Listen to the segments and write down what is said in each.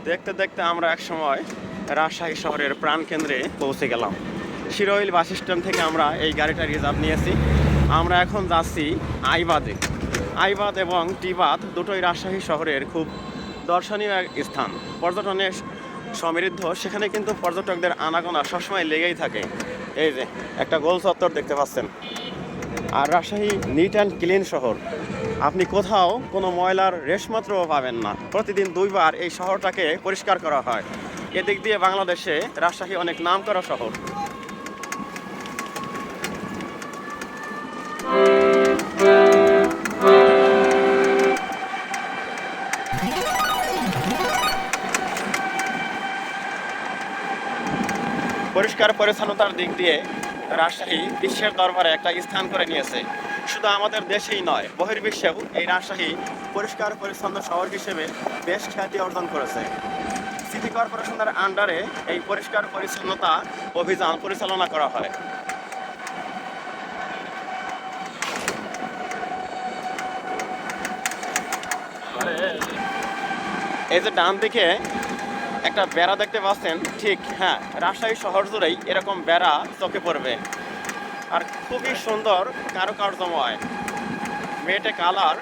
দেখতে দেখতে আমরা এক সময় রাজশাহী শহরের প্রাণকেন্দ্রে পৌঁছে গেলাম। শিরোইল বাস স্ট্যান্ড থেকে আমরা এই গাড়িটা রিজার্ভ নিয়েছি। আমরা এখন যাচ্ছি আইবাদে। আইবাদ এবং টিবাদ দুটোই রাজশাহী শহরের খুব দর্শনীয় এক স্থান, পর্যটনে সমৃদ্ধ। সেখানে কিন্তু পর্যটকদের আনাগোনা সবসময় লেগেই থাকে। এই যে একটা গোল চত্বর দেখতে পাচ্ছেন। আর রাজশাহী নিট অ্যান্ড ক্লিন শহর, আপনি কোথাও কোনো ময়লার রেশমাত্রও পাবেন না। প্রতিদিন 2বার এই শহরটাকে পরিষ্কার করা হয়। এদিক দিয়ে বাংলাদেশে রাজশাহী অনেক নামকরা শহর। পরিষ্কার পরিচ্ছন্নতার দিক দিয়ে রাজশাহী বিশ্বের দরবারে একটা স্থান করে নিয়েছে। শুধু আমাদের দেশেই নয়, বহির্বিশ্বেও এই রাজশাহী পরিষ্কার পরিচ্ছন্ন শহর হিসেবে বেশ খ্যাতি অর্জন করেছে। সিটি কর্পোরেশনের আন্ডারে এই পরিষ্কার পরিচ্ছন্নতা অভিযান পরিচালনা করা হয়। এই যে ডান দিকে একটা বেড়া দেখতে পাচ্ছেন, ঠিক হ্যাঁ, রাজশাহী শহর জুড়েই এরকম বেড়া চোখে পড়বে। আর খুবই সুন্দর কারুকার্যময়, মেটে কালার,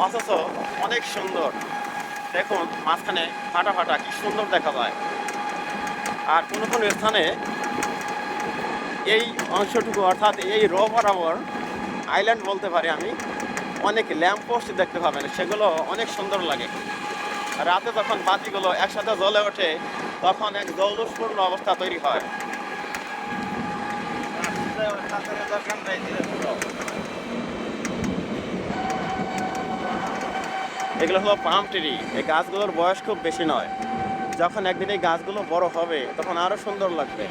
অথচ অনেক সুন্দর। দেখুন মাঝখানে ফাটা ফাটা, কি সুন্দর দেখা যায়। আর কোনো কোনো স্থানে এই অংশটুকু অর্থাৎ এই রো বরাবর আইল্যান্ড বলতে পারি আমি, অনেক ল্যাম্পপোস্ট দেখতে পাবেন। সেগুলো অনেক সুন্দর লাগে। রাতে যখন বাতিগুলো একসাথে জ্বলে ওঠে তখন এক জৌলুসপূর্ণ অবস্থা তৈরি হয়। এগুলো হলো পাম ট্রি। এই গাছগুলোর বয়স খুব বেশি নয়। যখন একদিন এই গাছগুলো বড় হবে তখন আরো সুন্দর লাগবে।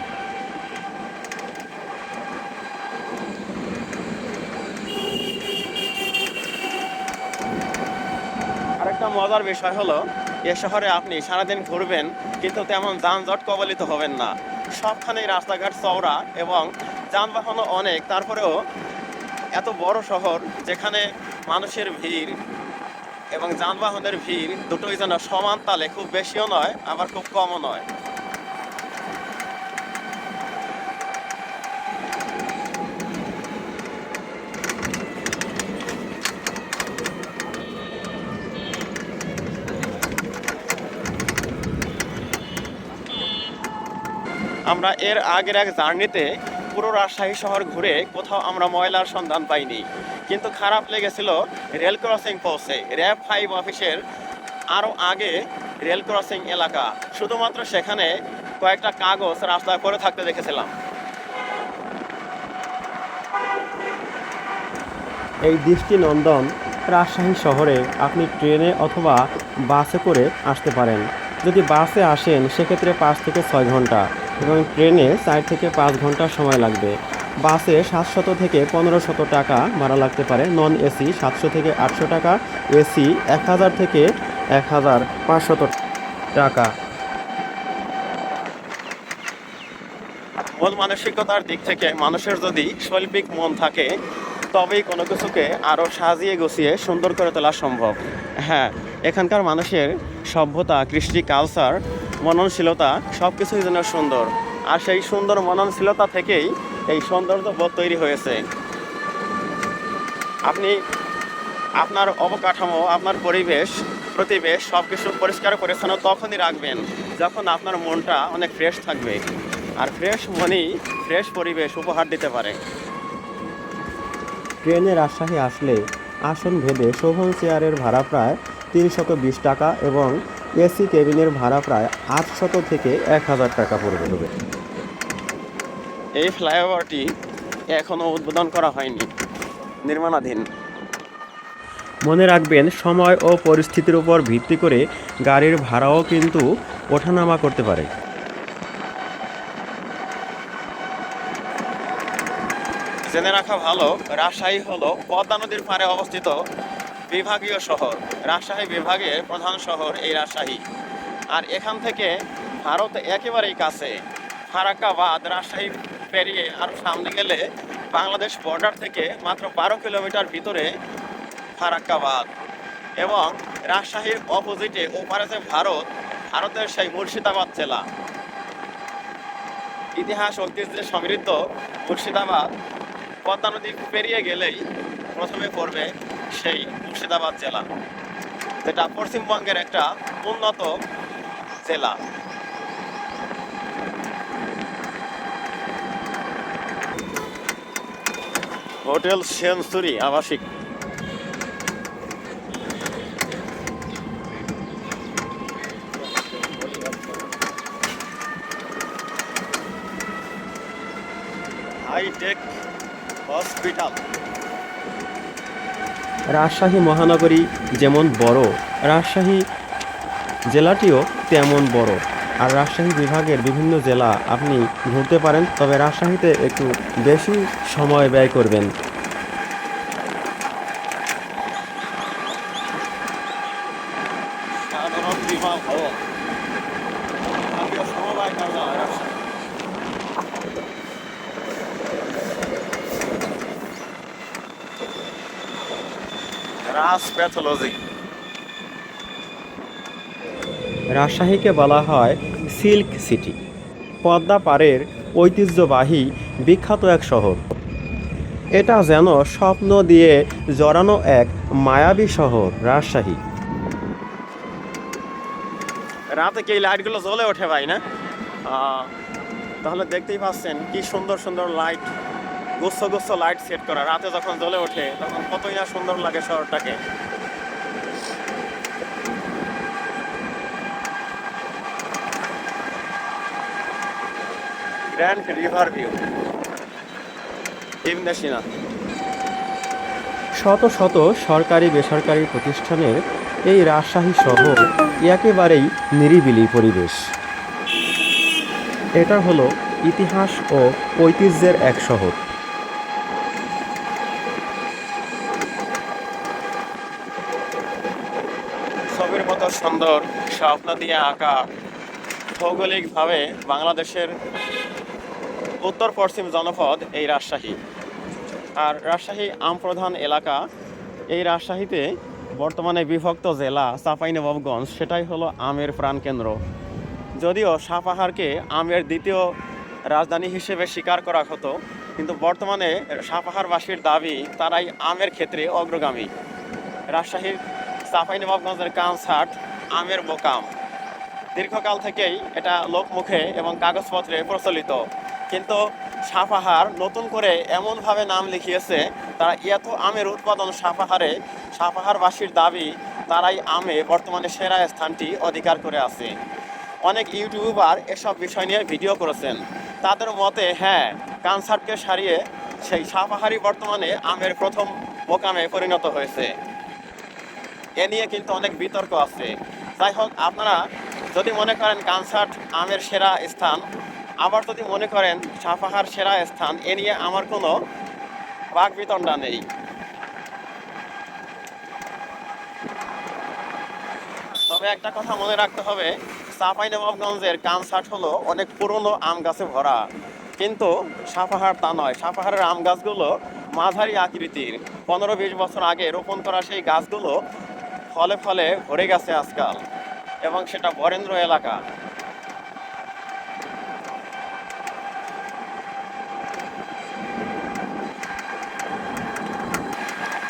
আরেকটা মজার বিষয় হলো, এ শহরে আপনি সারাদিন ঘুরবেন কিন্তু তেমন যানজট কবলিত হবেন না। সবখানেই রাস্তাঘাট চওড়া এবং যানবাহনও অনেক। তারপরেও এত বড় শহর যেখানে মানুষের ভিড় এবং যানবাহনের ভিড় দুটোই যেন সমান তালে, খুব বেশিও নয় আবার খুব কমও নয়। আমরা এর আগের এক জার্নিতে পুরো রাজশাহী শহর ঘুরে কোথাও আমরা ময়লার সন্ধান পাইনি। কিন্তু খারাপ লেগেছিল রেল ক্রসিং পৌঁছে, র‍্যাব 5 অফিসের আরও আগে রেল ক্রসিং এলাকা, শুধুমাত্র সেখানে কয়েকটা কাগজ রাস্তায় পড়ে থাকতে দেখেছিলাম। এই দৃষ্টিনন্দন রাজশাহী শহরে আপনি ট্রেনে অথবা বাসে করে আসতে পারেন। যদি বাসে আসেন সেক্ষেত্রে 5 থেকে 6 ঘন্টা এবং ট্রেনে 4 থেকে 5 ঘন্টা সময় লাগবে। বাসে 700 থেকে 1500 টাকা ভাড়া লাগতে পারে, নন এসি 700 থেকে 800 টাকা, এসি 1000 থেকে 1500 টাকা। মন মানসিকতার দিক থেকে মানুষের যদি শৈল্পিক মন থাকে তবেই কোনো কিছুকে আরও সাজিয়ে গুছিয়ে সুন্দর করে তোলা সম্ভব। হ্যাঁ, এখানকার মানুষের সভ্যতা, কৃষ্টি, কালচার, মননশীলতা সব কিছুই যেন সুন্দর। আর সেই সুন্দর মননশীলতা থেকেই এই সৌন্দর্য বোধ তৈরি হয়েছে। আপনি আপনার অবকাঠামো, আপনার পরিবেশ প্রতিবেশ সব কিছু পরিষ্কার পরিচ্ছন্ন তখনই রাখবেন যখন আপনার মনটা অনেক ফ্রেশ থাকবে। আর ফ্রেশ মনই ফ্রেশ পরিবেশ উপহার দিতে পারে। ট্রেনে রাজশাহী আসলে আসন ভেদে শোভন চেয়ারের ভাড়া প্রায় 320 টাকা এবং এসি কেবিনের ভাড়া প্রায় 800 থেকে 1000 টাকা পড়বে। এই ফ্লাইওভারটি এখনও উদ্বোধন করা হয়নি, নির্মাণাধীন। মনে রাখবেন, সময় ও পরিস্থিতির উপর ভিত্তি করে গাড়ির ভাড়াও কিন্তু ওঠানামা করতে পারে। জেনে রাখা ভালো, রাজশাহী হলো পদ্মা নদীর পাড়ে অবস্থিত বিভাগীয় শহর। রাজশাহী বিভাগের প্রধান শহর এই রাজশাহী। আর এখান থেকে ভারত একেবারেই কাছে। ফারাক্কাবাদ রাজশাহী পেরিয়ে আরও সামনে গেলে বাংলাদেশ বর্ডার থেকে মাত্র 12 কিলোমিটার ভিতরে ফারাক্কাবাদ। এবং রাজশাহীর অপোজিটে ওপারে যে ভারত, ভারতের সেই মুর্শিদাবাদ জেলা। ইতিহাস ঐতিহ্যে সমৃদ্ধ মুর্শিদাবাদ পদ্মা নদী পেরিয়ে গেলেই প্রথমে পড়বে সেই মুর্শিদাবাদ জেলা, যেটা পশ্চিমবঙ্গের একটা উন্নত জেলা। হোটেল সেঞ্চুরি আবাসিক। Hi-tech hospital. রাজশাহী মহানগরী যেমন বড়, রাজশাহী জেলাটিও তেমন বড়। আর রাজশাহী বিভাগের বিভিন্ন জেলা আপনি ঘুরতে পারেন, তবে রাজশাহীতে একটু বেশি সময় ব্যয় করবেন। সাধারণ বিভাগ ভবন, জাতীয় সমবায় কার্যালয় রাজশাহী। রাজ প্যাথোলজি। রাজশাহীকে বলা হয় সিল্ক সিটি। পদ্মা পাড়ের ঐতিহ্যবাহী বিখ্যাত এক শহর। এটা যেন স্বপ্ন দিয়ে জড়ানো এক মায়াবী শহর রাজশাহী। রাতে কি লাইটগুলো জ্বলে ওঠে ভাই না? তাহলে দেখতেই পাচ্ছেন কি সুন্দর সুন্দর লাইট, গুচ্ছ গুচ্ছ লাইট সেট করা। রাতে যখন জ্বলে ওঠে তখন কতই না সুন্দর লাগে শহরটাকে। গ্র্যান্ড রিভার ভিউ, ইবনে সিনা। শত শত সরকারি বেসরকারি প্রতিষ্ঠানের এই রাজশাহী শহর একেবারেই নিরিবিলি পরিবেশ। এটা হলো ইতিহাস ও ঐতিহ্যের এক শহর। ছবির মতো সুন্দর স্বপ্ন দিয়ে আঁকা। ভৌগোলিকভাবে বাংলাদেশের উত্তর পশ্চিম জনপদ এই রাজশাহী। আর রাজশাহী আম প্রধান এলাকা। এই রাজশাহীতে বর্তমানে বিভক্ত জেলা চাঁপাইনবাবগঞ্জ, সেটাই হলো আমের প্রাণকেন্দ্র। যদিও সাপাহারকে আমের দ্বিতীয় রাজধানী হিসেবে স্বীকার করা হতো, কিন্তু বর্তমানে সাপাহারবাসীর দাবি তারাই আমের ক্ষেত্রে অগ্রগামী। রাজশাহীর চাঁপাইনবাবগঞ্জের কানসাট আমের বোকাম। দীর্ঘকাল থেকেই এটা লোকমুখে এবং কাগজপত্রে প্রচলিত, কিন্তু সাপাহার নতুন করে এমনভাবে নাম লিখিয়েছে, তারা এত আমের উৎপাদন সাপাহারে, সাপাহারবাসীর দাবি তারাই আমে বর্তমানে সেরা স্থানটি অধিকার করে আছে। অনেক ইউটিউবার এসব বিষয় নিয়ে ভিডিও করেছেন। তাদের মতে হ্যাঁ, কানসার্টকে সারিয়ে সেই সাপাহারই বর্তমানে আমের প্রথম মোকামে পরিণত হয়েছে। এ নিয়ে কিন্তু অনেক বিতর্ক আছে। যাই হোক, আপনারা যদি মনে করেন কানসার্ট আমের সেরা স্থান, আবার যদি মনে করেন সাপাহার সেরা স্থান, এ নিয়ে আমার কোনো বাকবিতণ্ডা নেই। তবে একটা কথা মনে রাখতে হবে, চাঁপাইনবাবগঞ্জের কানসার্ট হলো অনেক পুরনো আম গাছে ভরা, কিন্তু সাপাহার তা নয়। সাপাহারের আম গাছগুলো মাঝারি আকৃতির, 15-20 বছর আগে রোপণ করা সেই গাছগুলো ফলে ফলে ভরে গেছে আজকাল, এবং সেটা বরেন্দ্র এলাকা।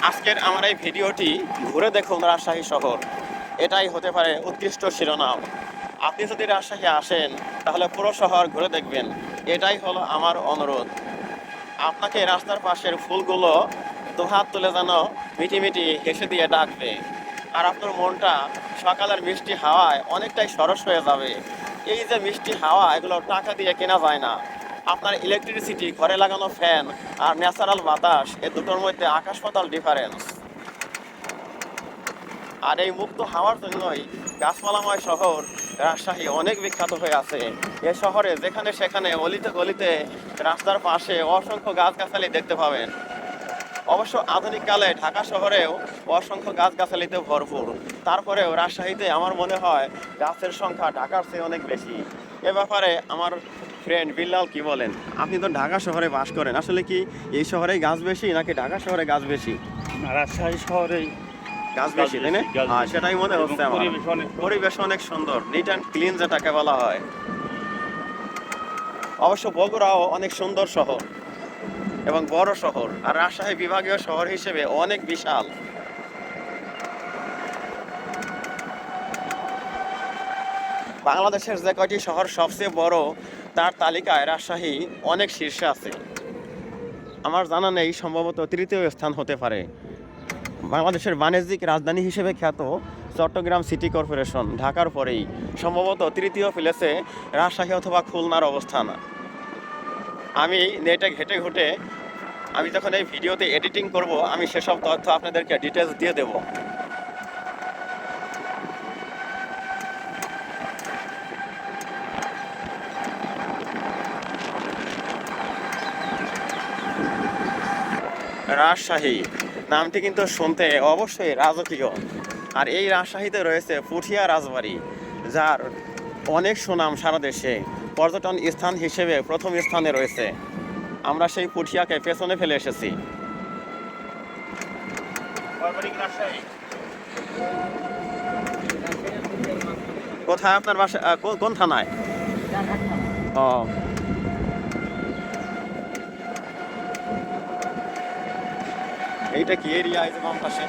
আজকের আমার এই ভিডিওটি ঘুরে দেখুন রাজশাহী শহর, এটাই হতে পারে উৎকৃষ্ট শিরোনাম। আপনি যদি রাজশাহী আসেন তাহলে পুরো শহর ঘুরে দেখবেন, এটাই হলো আমার অনুরোধ। আপনাকে রাস্তার পাশের ফুলগুলো দুহাত তুলে যেন মিটিমিটি হেসে দিয়ে ডাকবে, আর আপনার মনটা সকালের মিষ্টি হাওয়ায় অনেকটাই সরস হয়ে যাবে। এই যে মিষ্টি হাওয়া, এগুলো টাকা দিয়ে কেনা যায় না। আপনার ইলেকট্রিসিটি, ঘরে লাগানো ফ্যান আর ন্যাচারাল বাতাস, এ দুটোর মধ্যে আকাশ পাতাল ডিফারেন্স। আর এই মুক্ত হাওয়ার জন্যই গাছপালাময় শহর রাজশাহী অনেক বিখ্যাত হয়ে আছে। এ শহরে যেখানে সেখানে অলিতে গলিতে রাস্তার পাশে অসংখ্য গাছগাছালি দেখতে পাবেন। অবশ্য আধুনিককালে ঢাকা শহরেও অসংখ্য গাছগাছালিতে ভরপুর, তারপরেও রাজশাহীতে আমার মনে হয় গাছের সংখ্যা ঢাকার চেয়ে অনেক বেশি। এ ব্যাপারে আমার ফ্রেন্ড বিল্লাল কি বলেন? আপনি তো ঢাকা শহরে বাস করেন, আসলে কি এই শহরেই গাছ বেশি নাকি ঢাকা শহরে গাছ বেশি? রাজশাহী শহরেই গাছ বেশি তাই না? গাছ হ্যাঁ বেশি। সেটাই মনে হচ্ছে আমার। পরিবেশ অনেক পরিবেশ অনেক সুন্দর, নিট অ্যান্ড ক্লিন যেটাকে বলা হয়। অবশ্য বগুড়াও অনেক সুন্দর শহর এবং বড় শহর, আর রাজশাহী বিভাগীয় শহর হিসেবে অনেক বিশাল। বাংলাদেশের যে কয়টি শহর সবচেয়ে বড় তার তালিকায় রাজশাহী অনেক শীর্ষে আছে। আমার জানা নেই, সম্ভবত তৃতীয় স্থান হতে পারে। বাংলাদেশের বাণিজ্যিক রাজধানী হিসেবে খ্যাত চট্টগ্রাম সিটি কর্পোরেশন ঢাকার পরেই সম্ভবত তৃতীয় প্লেসে রাজশাহী অথবা খুলনার অবস্থান। আমি নেটে ঘেটে ঘুটে আমি যখন এই ভিডিওতে এডিটিং করব আমি সেসব তথ্য আপনাদেরকে ডিটেলস দিয়ে দেব। রাজশাহী নামটি কিন্তু শুনতে অবশ্যই রাজকীয়, আর এই রাজশাহীতে রয়েছে পুঠিয়া রাজবাড়ি, যার অনেক সুনাম সারা দেশে। পর্যটন স্থান হিসেবে প্রথম স্থানে রয়েছে। আমরা সেই পুঠিয়াকে পেছনে ফেলে এসেছি। কোথায় আপনার বাসা? কোন থানায়? ও, এইটা কি এরিয়া? এই যে বাম পাশে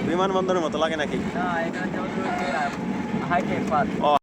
বিমানবন্দরের মতো লাগে নাকি? না, এটা হচ্ছে হাইটেক পার্ক। ও